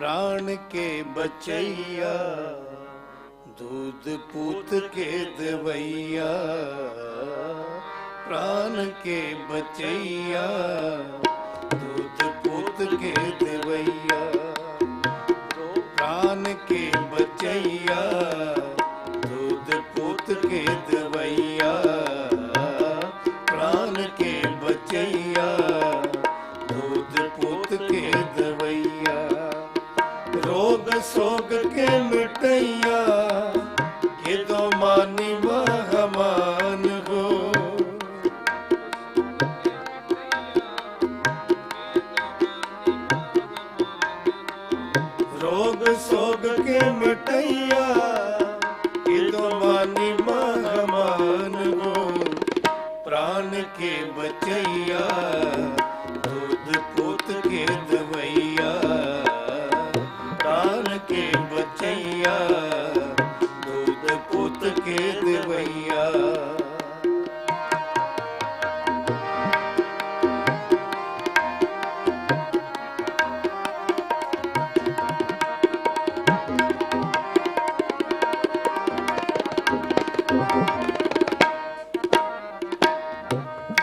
प्राण के बचैया, दूध पूत के दवैया। प्राण के बचैया, दूध पूत के दवैया। प्राण के बचैया, दूध पूत के दवैया। प्राण के बचैया, दूध पूत के दवैया। रोग सोग के मिटैया, ये दो मानी महामान हो। रोग सोग के मिटैया, ये दो मानी महामान हो। प्राण के बचैया, दूध पूत के दवैया। प्राण के बचैया, दूध पूत के दवैया।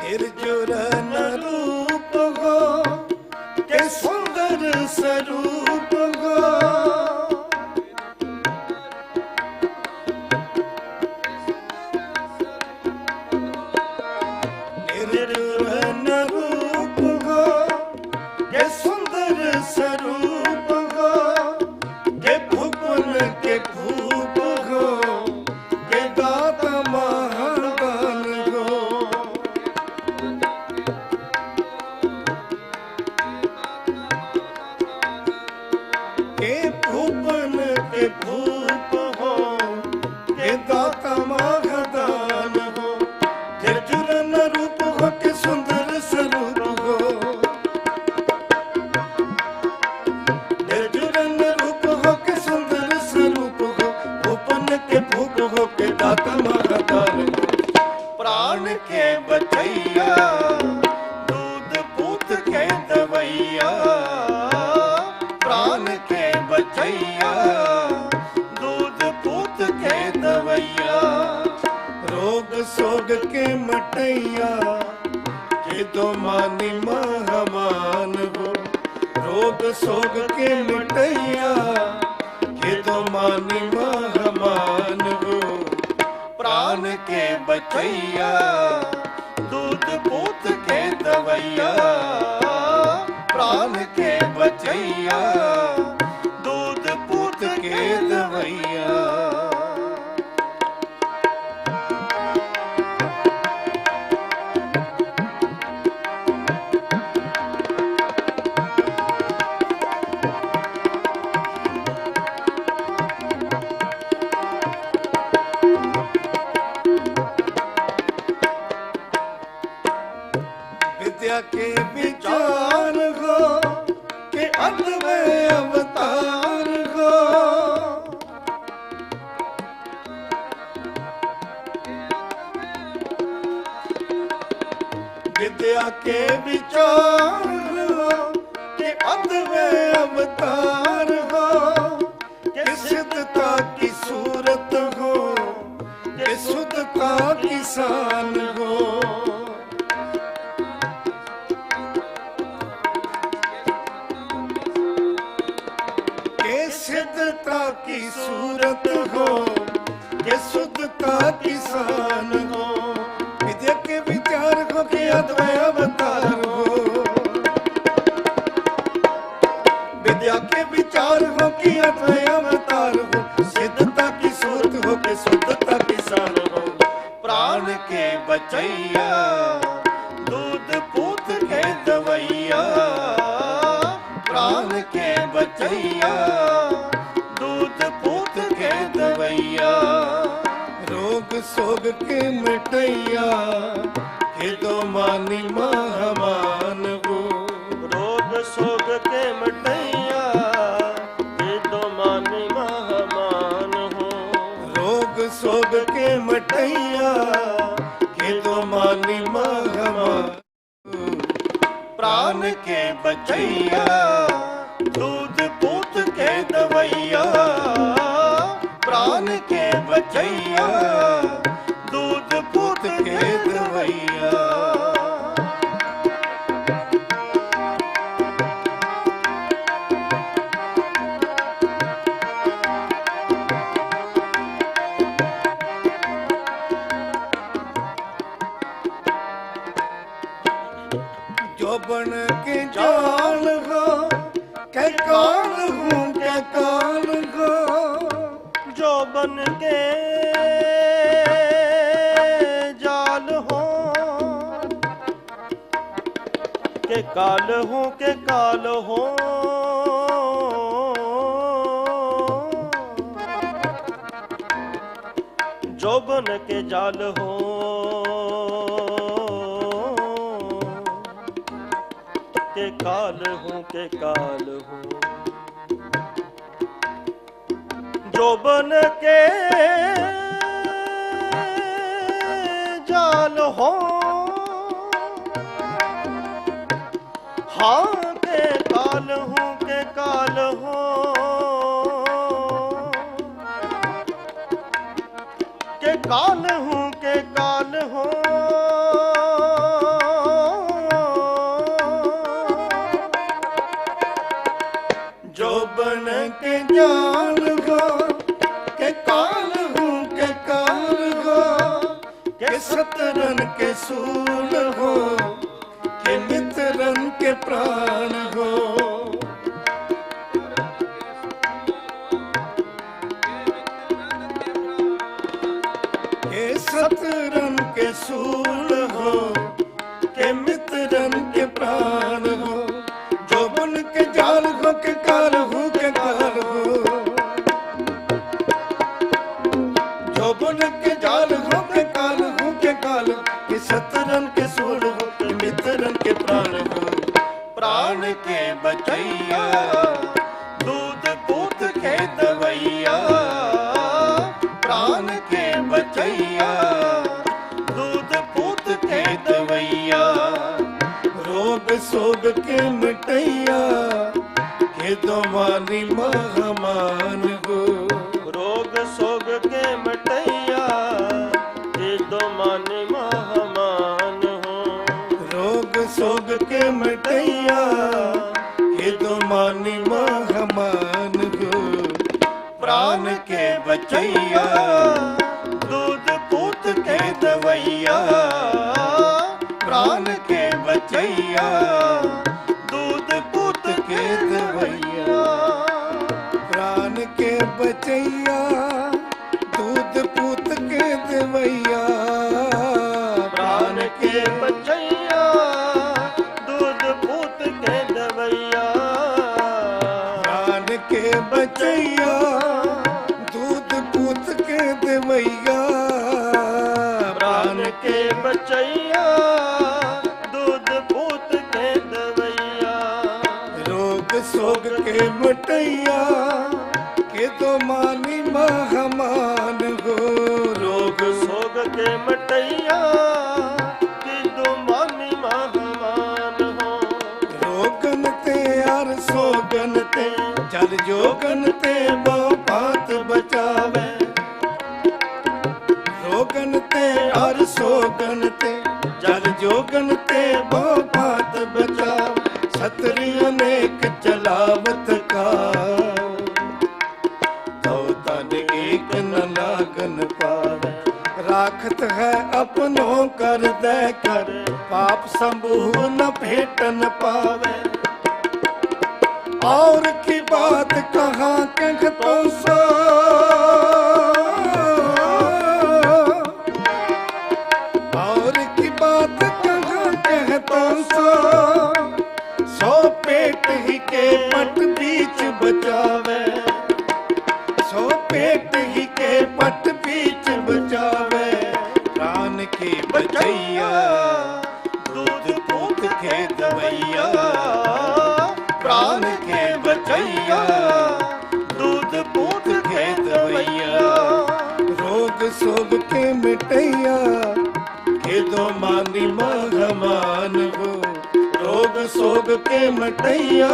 निर्जुर न रूप हो के सुंदर स्वरूप हो। निर्जुर न रूप हो के सुंदर स्वरूप हो। के भुवन के भूप हो, के दाता महादान हो। के भूपन के भूप हो, के दाता महादान हो। निर्जुर न रूप हो के सुंदर स्वरूप हो। निर्जुर न रूप हो के सुंदर स्वरूप हो। भूपन के भूप हो, के दाता महादान हो। प्राण के बचैया, दूध पूत के दवैया। प्राण के बचैया, दूध पूत के दवैया। रोग सोग के मटैया, के दो मानी महामान हो। रोग सोग के मटैया, के दो मानी महामान हो। प्राण के बचैया, दूध पूत के दवैया। प्राण के बचैया, दूध पूत के दवैया। विद्या के विचार हो, के अंत में अवतार हो। विद्या के विचार हो, के अंत में अवतार हो। के सिद्धता की सूरत हो, के शुद्धता की शान हो। सिद्धता की सूरत हो, के शुद्धता की शान हो। विद्या के विचार हो, के अद्वय अवतार हो। विद्या के विचार हो, के अद्वय अवतार हो। सिद्धता की सूरत हो, के शुद्धता की शान हो। प्राण के बचैया, दूध पूत के दवैया। प्राण के बचैया, दूध पूत के दवैया। रोग सोग के मिटैया, के दो मानी महामान हो। रोग सोग के मिटैया, के दो मानी महामान हो। रोग सोग के मिटैया, के दो मानी महामान। प्राण के बचैया, दूध पूत के बचैया, दूध पूत के दवैया। जोबन के जाल हो के काल हूँ के काल हो, जोबन के जाल हो के काल हूँ के काल हो, जोबन के जाल हो के काल हूँ के काल हूँ, जोबन के जाल हो हाँ के काल हूँ के काल हो, के काल हूँ के काल हो, जोबन के जाल हो के काल हूँ के काल हो, के सतरन के सूल हो के मित्रन के प्राण हो। के सतरन के सूल हो के मित्रन के प्राण हो, जोबन के जाल हो के काल हो के काल हो, जोबन के जाल हो के काल हो के काल, के सतरन के सूल हो के मित्रन के प्राण हो। प्राण के बचैया, दूध पूत के दवैया, प्राण के बचैया, दूध पूत के दवैया। रोग सोग के मिटैया, के दो मानी महमान हो। रोग सोग के मिटैया, के दो मानी महमान हो। रोग सोग के मिटैया, के दो मानी महमान हो। प्राण के बचैया, दूध पूत के दवैया, प्राण के बचैया, दूध पूत के दवैया। प्राण के बचैया, दूध पूत के दवैया, प्राण के बचैया, दूध पूत के दवैया। प्राण के बचैया, दूध पूत के दवैया। प्राण के बचैया, दूध पूत के दवैया। रोग सोग के मिटैया, के दो मानी महमान हो। रोग सोग के मिटैया, के दो मानी महमान हो। रोगन ते और सोगन ते, जल जोगन ते बात बचावे। रोगन ते और सोगन ते, जल जोगन ते बात बचावे। छतरी अनेक चलावत का, तो तन एक न लागन पावे। राखत है अपनों कर दे कर, पाप समूह न भेट न पावे। और की बात कहाँ कह तो सो, और की बात कहाँ कह तो सो पेट ही के पट बीच बचावे। सो पेट ही के पट बीच बचावे। प्राण के बचैया, दूध पूत के दवैया। प्राण के बचैया, दूध पूत के दवैया। रोग सोग के मिटैया, के दो मानी महमान हो। रोग सोग के मिटैया,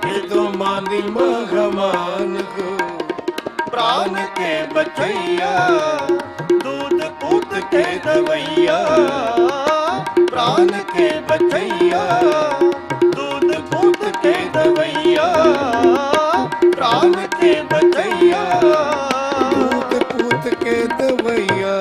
के दो मानी महमान हो। प्राण के बचैया दूध पूत के दवैया प्राण के बचैया दूध पूत के दवैया प्राण के बचैया दूध पूत के दवैया